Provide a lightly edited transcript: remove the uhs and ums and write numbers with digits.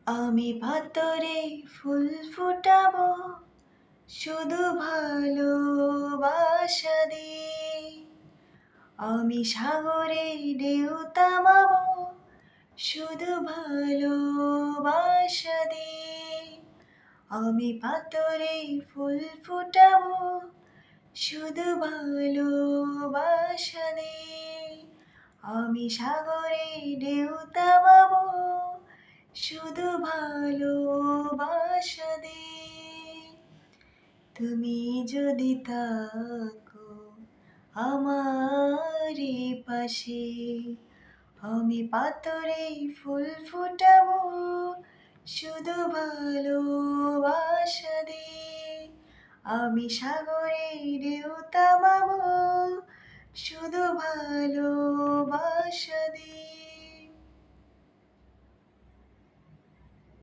আমি পাথরে ফুল ফুটাবো শুধু ভালোবাসা দিয়ে। আমি সাগরে ঢেউ থামাবো শুধু ভালোবাসা দিয়ে। আমি পাথরে ফুল ফুটাবো শুধু ভালোবাসা দিয়ে। আমি সাগরে ঢেউ থামাবো শুধু ভালোবাসা দিয়ে। তুমি যদি থাকো আমারই পাশে, আমি পাথরে ফুল ফুটাবো শুধু ভালোবাসা দিয়ে। আমি সাগরে ঢেউ থামাবো শুধু ভালোবাসা দিয়ে।